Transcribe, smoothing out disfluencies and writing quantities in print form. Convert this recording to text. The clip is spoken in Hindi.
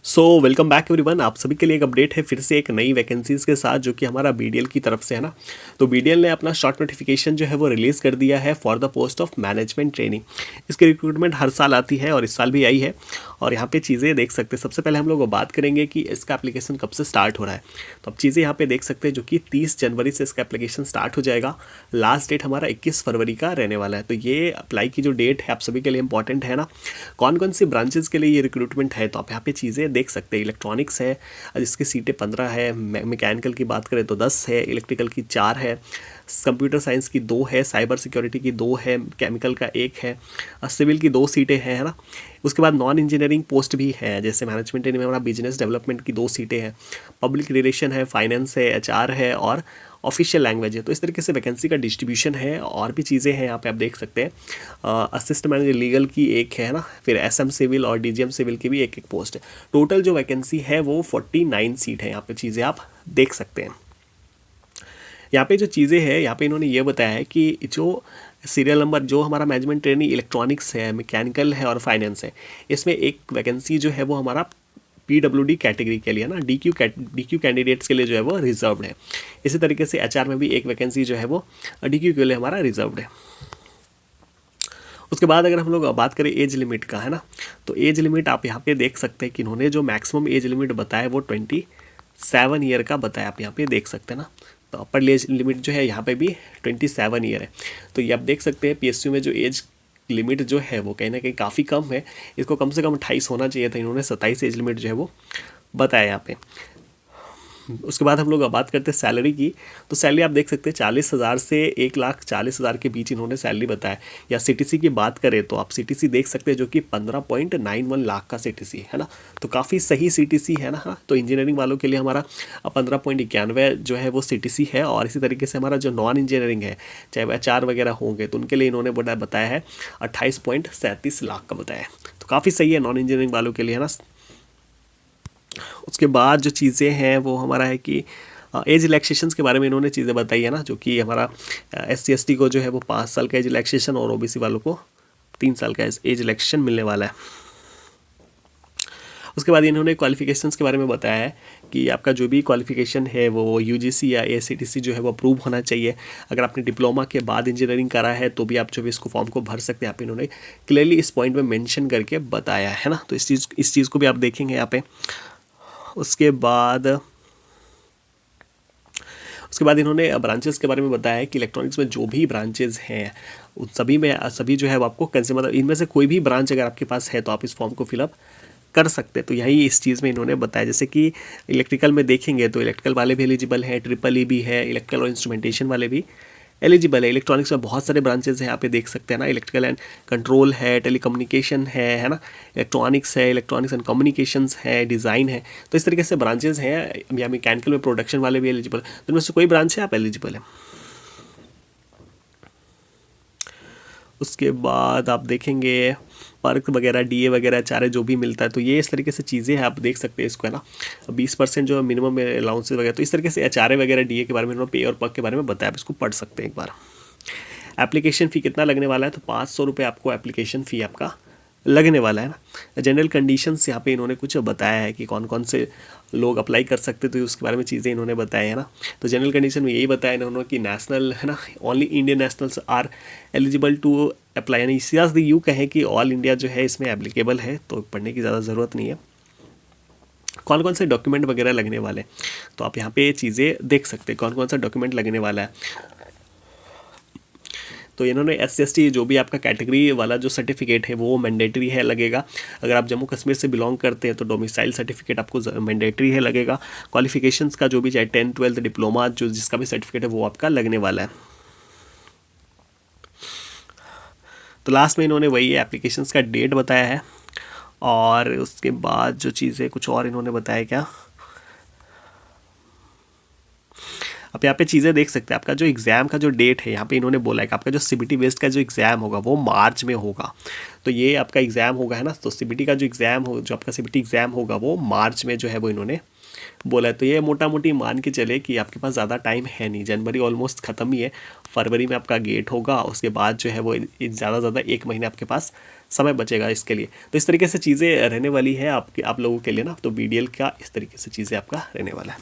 Welcome back everyone. आप सभी के लिए एक अपडेट है फिर से एक नई वैकेंसीज़ के साथ, जो कि हमारा बीडीएल की तरफ से है ना। तो बीडीएल ने अपना शॉर्ट नोटिफिकेशन जो है वो रिलीज़ कर दिया है for the post of management training. इसकी रिक्रूटमेंट हर साल आती है और इस साल भी आई है। और यहाँ पे चीज़ें देख सकते हैं। सबसे पहले हम लोग बात करेंगे कि इसका एप्लीकेशन कब से स्टार्ट हो रहा है। तो अब चीज़ें यहाँ पे देख सकते हैं, जो कि 30 जनवरी से इसका एप्लीकेशन स्टार्ट हो जाएगा। लास्ट डेट हमारा 21 फरवरी का रहने वाला है। तो ये अप्लाई की जो डेट है आप सभी के लिए इंपॉर्टेंट है ना। कौन कौन सी ब्रांचेस के लिए ये रिक्रूटमेंट है, तो आप यहाँ पे चीज़ें देख सकते हैं। इलेक्ट्रॉनिक्स है जिसकी सीटें 15 है, मैकेनिकल की बात करें तो 10 है, इलेक्ट्रिकल की 4 है, कंप्यूटर साइंस की 2 है, साइबर सिक्योरिटी की 2 है, केमिकल का 1 है, सिविल की 2 सीटें हैं, है ना। उसके बाद नॉन इंजीनियरिंग पोस्ट भी है, जैसे मैनेजमेंट में हमारा बिजनेस डेवलपमेंट की 2 सीटें हैं, पब्लिक रिलेशन है, फाइनेंस है, एचआर है और ऑफिशियल लैंग्वेज है। तो इस तरीके से वैकेंसी का डिस्ट्रीब्यूशन है। और भी चीज़ें हैं यहाँ पे आप देख सकते हैं। असिस्टेंट मैनेजर लीगल की 1 है ना, फिर एसएम सिविल और डीजीएम सिविल की भी 1 पोस्ट है। टोटल जो वैकेंसी है वो 49 सीट है। यहाँ पे चीज़ें आप देख सकते हैं। यहाँ पे जो चीज़ें हैं, यहाँ पे इन्होंने ये बताया है कि जो सीरियल नंबर जो हमारा मैनेजमेंट ट्रेनिंग इलेक्ट्रॉनिक्स है, मैकेनिकल है और फाइनेंस है, इसमें एक वैकेंसी जो है वो हमारा पीडब्ल्यूडी कैटेगरी के लिए ना, डीक्यू कैंडिडेट्स के लिए जो है वो रिजर्व्ड है। इसी तरीके से एचआर में भी एक वैकेंसी जो है वो डीक्यू के लिए हमारा रिजर्व्ड है। उसके बाद अगर हम लोग बात करें एज लिमिट का, है ना, तो एज लिमिट आप यहाँ पे देख सकते हैं कि इन्होंने जो मैक्सिमम एज लिमिट बताया वो 27 ईयर का बताया। आप यहाँ पे देख सकते हैं ना। तो अपर एज लिमिट जो है यहाँ पे भी 27 ईयर है। तो ये आप देख सकते हैं पीएसयू में जो एज लिमिट जो है वो कहीं ना कहीं काफ़ी कम है। इसको कम से कम 28 होना चाहिए था। इन्होंने 27 एज लिमिट जो है वो बताया यहाँ पे। उसके बाद हम लोग बात करते हैं सैलरी की। तो सैलरी आप देख सकते हैं 40,000 से 1,40,000 के बीच इन्होंने सैलरी बताया। या सीटीसी की बात करें तो आप सीटीसी देख सकते हैं, जो कि 15.91 लाख का सीटीसी है ना। तो काफ़ी सही सीटीसी है ना। हाँ, तो इंजीनियरिंग वालों के लिए हमारा 15.91 जो है वो सीटीसी है। और इसी तरीके से हमारा जो नॉन इंजीनियरिंग है, चाहे वह एचआर वगैरह होंगे, तो उनके लिए इन्होंने बताया है 28.37 लाख का बताया है। तो काफ़ी सही है नॉन इंजीनियरिंग वालों के लिए, है ना। उसके बाद जो चीज़ें हैं वो हमारा है कि एज रिलैक्सेशंस के बारे में इन्होंने चीज़ें बताई है ना, जो कि हमारा SC/ST को जो है वो 5 साल का एज रिलैक्सेशन और OBC वालों को 3 साल का एज रिलैक्सेशन मिलने वाला है। उसके बाद इन्होंने क्वालिफिकेशंस के बारे में बताया है कि आपका जो भी क्वालिफिकेशन है वो UGC या ACTC जो है वो अप्रूव होना चाहिए। अगर आपने डिप्लोमा के बाद इंजीनियरिंग करा है तो भी आप जो भी इसको फॉर्म को भर सकते हैं। आप इन्होंने क्लियरली इस पॉइंट में मेंशन करके बताया है ना। तो इस चीज़ को भी आप देखेंगे यहाँ पे। उसके बाद इन्होंने ब्रांचेस के बारे में बताया है कि इलेक्ट्रॉनिक्स में जो भी ब्रांचेस हैं उन सभी जो है वो आपको कैसे, मतलब इनमें से कोई भी ब्रांच अगर आपके पास है तो आप इस फॉर्म को फिलअप कर सकते हैं। तो यही इस चीज़ में इन्होंने बताया। जैसे कि इलेक्ट्रिकल में देखेंगे तो इलेक्ट्रिकल वाले भी एलिजिबल हैं, ट्रिपल E भी है, इलेक्ट्रिकल और इंस्ट्रूमेंटेशन वाले भी एलिजिबल है। इलेक्ट्रॉनिक्स में बहुत सारे ब्रांचेस हैं, यहाँ पे देख सकते हैं ना। इलेक्ट्रिकल एंड कंट्रोल है, टेलीकम्युनिकेशन है ना, इलेक्ट्रॉनिक्स है, इलेक्ट्रॉनिक्स एंड कम्युनिकेशंस है, डिज़ाइन है। तो इस तरीके से ब्रांचेस हैं। या मैकेनिकल में प्रोडक्शन वाले भी एलिजिबल, तो इनमें से कोई ब्रांच है आप एलिजिबल है। उसके बाद आप देखेंगे पर्क वगैरह, DA वगैरह, चारे जो भी मिलता है। तो ये इस तरीके से चीज़ें हैं, आप देख सकते हैं इसको, है ना। 20% जो मिनिमम अलाउंसेस वगैरह। तो इस तरीके से HRA वगैरह, DA के बारे में उन्होंने पे और पर्क के बारे में बताया। आप इसको पढ़ सकते हैं एक बार। एप्लीकेशन फ़ी कितना लगने वाला है, तो 500 रुपये आपको एप्लीकेशन फ़ी आपका लगने वाला है ना। जनरल कंडीशंस यहाँ पे इन्होंने कुछ बताया है कि कौन कौन से लोग अप्लाई कर सकते, तो उसके बारे में चीज़ें इन्होंने बताया है ना। तो जनरल कंडीशन में यही बताया इन्होंने कि नेशनल, है ना, only Indian nationals are eligible to apply. यानी सीधा यूँ कहें कि ऑल इंडिया जो है इसमें एप्लीकेबल है, तो पढ़ने की ज़्यादा ज़रूरत नहीं है। कौन कौन से डॉक्यूमेंट वगैरह लगने वाले, तो आप यहाँ पे चीज़ें देख सकते हैं कौन कौन सा डॉक्यूमेंट लगने वाला है। तो इन्होंने SC/ST जो भी आपका कैटेगरी वाला जो सर्टिफिकेट है वो मैंडेटरी है लगेगा। अगर आप जम्मू कश्मीर से बिलोंग करते हैं तो डोमिसाइल सर्टिफिकेट आपको मैंडेटरी है लगेगा। क्वालिफिकेशंस का जो भी, चाहे 10th 12th डिप्लोमा, जो जिसका भी सर्टिफिकेट है वो आपका लगने वाला है। तो लास्ट में इन्होंने वही एप्लीकेशंस का डेट बताया है। और उसके बाद जो चीज़ें कुछ और इन्होंने बताया क्या, आप यहाँ पे चीज़ें देख सकते हैं। आपका जो एग्ज़ाम का जो डेट है यहाँ पे इन्होंने बोला है कि आपका जो CBT बेस्ड का जो एग्ज़ाम होगा वो मार्च में होगा। तो ये आपका एग्ज़ाम होगा है ना, तो सीबीटी का जो एग्ज़ाम हो, जो आपका सीबीटी एग्ज़ाम होगा वो मार्च में जो है वो इन्होंने बोला है। तो ये मोटा मोटी मान के चले कि आपके पास ज़्यादा टाइम है नहीं, जनवरी ऑलमोस्ट ख़त्म ही है, फरवरी में आपका गेट होगा, उसके बाद जो है वो ज़्यादा 1 महीने आपके पास समय बचेगा इसके लिए। तो इस तरीके से चीज़ें रहने वाली है आपके आप लोगों के लिए ना, तो बीडीएल का इस तरीके से चीज़ें आपका रहने वाला है।